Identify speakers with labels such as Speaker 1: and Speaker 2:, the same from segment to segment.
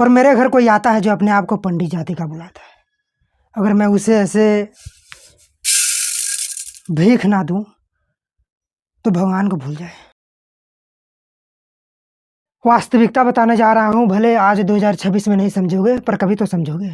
Speaker 1: और मेरे घर कोई आता है जो अपने आप को पंडित जाति का बुलाता है, अगर मैं उसे ऐसे भीख ना दूं तो भगवान को भूल जाए। वास्तविकता बताने जा रहा हूं, भले आज 2026 में नहीं समझोगे पर कभी तो समझोगे।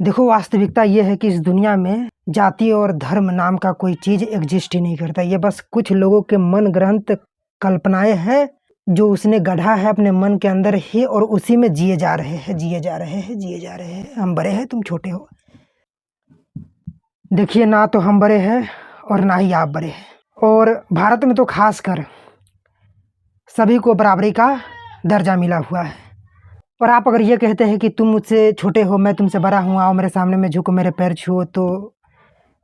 Speaker 1: देखो, वास्तविकता ये है कि इस दुनिया में जाति और धर्म नाम का कोई चीज़ एग्जिस्ट ही नहीं करता। ये बस कुछ लोगों के मन ग्रंथ कल्पनाएं हैं जो उसने गढ़ा है अपने मन के अंदर ही, और उसी में जिए जा रहे हैं, जिए जा रहे हैं, जिए जा रहे हैं। हम बड़े हैं, तुम छोटे हो। देखिए, ना तो हम बड़े हैं और ना ही आप बड़े हैं। और भारत में तो खास कर सभी को बराबरी का दर्जा मिला हुआ है। और आप अगर ये कहते हैं कि तुम मुझसे छोटे हो, मैं तुमसे बड़ा हूँ, आओ मेरे सामने में झुको, मेरे पैर छुओ, तो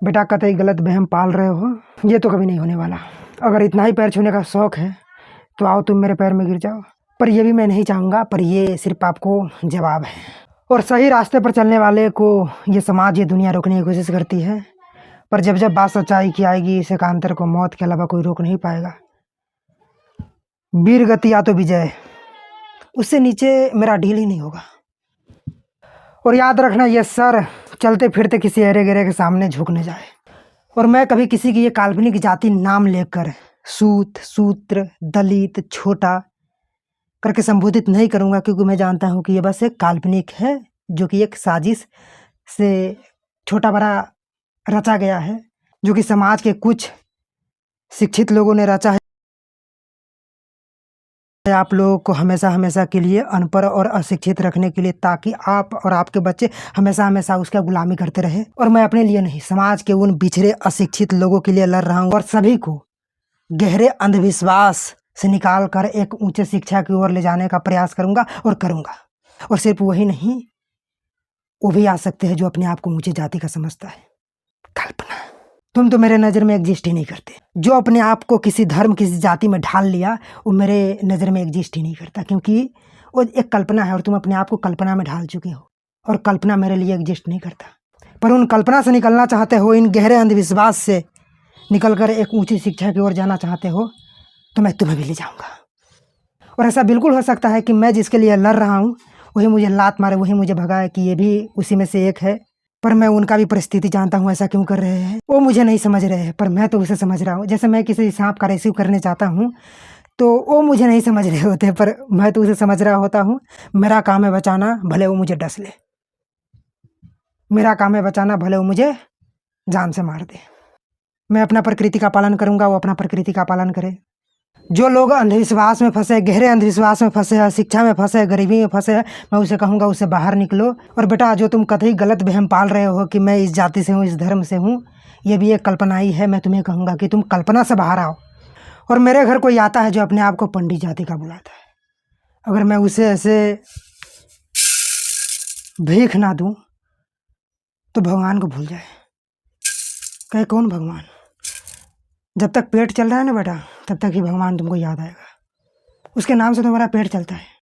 Speaker 1: बेटा कतई गलत वहम पाल रहे हो। ये तो कभी नहीं होने वाला। अगर इतना ही पैर छूने का शौक़ है तो आओ तुम मेरे पैर में गिर जाओ। पर ये भी मैं नहीं चाहूँगा, पर ये सिर्फ आपको जवाब है। और सही रास्ते पर चलने वाले को ये समाज, ये दुनिया रोकने की कोशिश करती है, पर जब जब बात सच्चाई की आएगी, इस एकांतर को मौत के अलावा कोई रोक नहीं पाएगा। वीर गति या तो विजय, उससे नीचे मेरा डील ही नहीं होगा। और याद रखना, ये सर चलते फिरते किसी अरे गहरे के सामने झुक न जाए। और मैं कभी किसी की ये काल्पनिक जाति नाम लेकर सूत, सूत्र, दलित, छोटा करके संबोधित नहीं करूँगा, क्योंकि मैं जानता हूँ कि ये बस एक काल्पनिक है, जो कि एक साजिश से छोटा बड़ा रचा गया है, जो कि समाज के कुछ शिक्षित लोगों ने रचा है आप लोगों को हमेशा हमेशा के लिए अनपढ़ और अशिक्षित रखने के लिए, ताकि आप और आपके बच्चे हमेशा हमेशा उसका गुलामी करते रहे। और मैं अपने लिए नहीं, समाज के उन बिछड़े अशिक्षित लोगों के लिए लड़ रहा हूँ, और सभी को गहरे अंधविश्वास से निकाल कर एक ऊंचे शिक्षा की ओर ले जाने का प्रयास करूँगा और करूँगा। और सिर्फ वही नहीं, वो भी आ सकते हैं जो अपने आप को ऊंचे जाति का समझता है। कल्पना, तुम तो मेरे नज़र में एग्जिस्ट ही नहीं करते। जो अपने आप को किसी धर्म, किसी जाति में ढाल लिया, वो मेरे नज़र में एग्जिस्ट ही नहीं करता, क्योंकि वो एक कल्पना है और तुम अपने आप को कल्पना में ढाल चुके हो, और कल्पना मेरे लिए एग्जिस्ट नहीं करता। पर उन कल्पना से निकलना चाहते हो, इन गहरे अंधविश्वास से निकलकर एक ऊंची शिक्षा की ओर जाना चाहते हो, तो मैं तुम्हें भी ले जाऊँगा। और ऐसा बिल्कुल हो सकता है कि मैं जिसके लिए लड़ रहा हूँ वही मुझे लात मारे, वही मुझे भगाए, कि ये भी उसी में से एक है। पर मैं उनका भी परिस्थिति जानता हूँ, ऐसा क्यों कर रहे हैं। वो मुझे नहीं समझ रहे हैं, पर मैं तो उसे समझ रहा हूँ। जैसे मैं किसी सांप का रेस्क्यू करने चाहता हूँ तो वो मुझे नहीं समझ रहे होते, पर मैं तो उसे समझ रहा होता हूँ। मेरा काम है बचाना, भले वो मुझे डस ले। मेरा काम है बचाना, भले वो मुझे जान से मार दे। मैं अपना प्रकृति का पालन करूँगा, वो अपना प्रकृति का पालन करे। जो लोग अंधविश्वास में फंसे, गहरे अंधविश्वास में फंसे हैं, शिक्षा में फंसे हैं, गरीबी में फंसे हैं, मैं उसे कहूँगा उससे बाहर निकलो। और बेटा, जो तुम कतई गलत वहम पाल रहे हो कि मैं इस जाति से हूँ, इस धर्म से हूँ, ये भी एक कल्पना ही है। मैं तुम्हें कहूँगा कि तुम कल्पना से बाहर आओ। और मेरे घर कोई आता है जो अपने आप को पंडित जाति का बुलाता है, अगर मैं उसे ऐसे भीख ना दूँ तो भगवान को भूल जाए। कहे कौन भगवान? जब तक पेट चल रहा है ना बेटा, तब तक ही भगवान तुमको याद आएगा। उसके नाम से तुम्हारा पेट चलता है।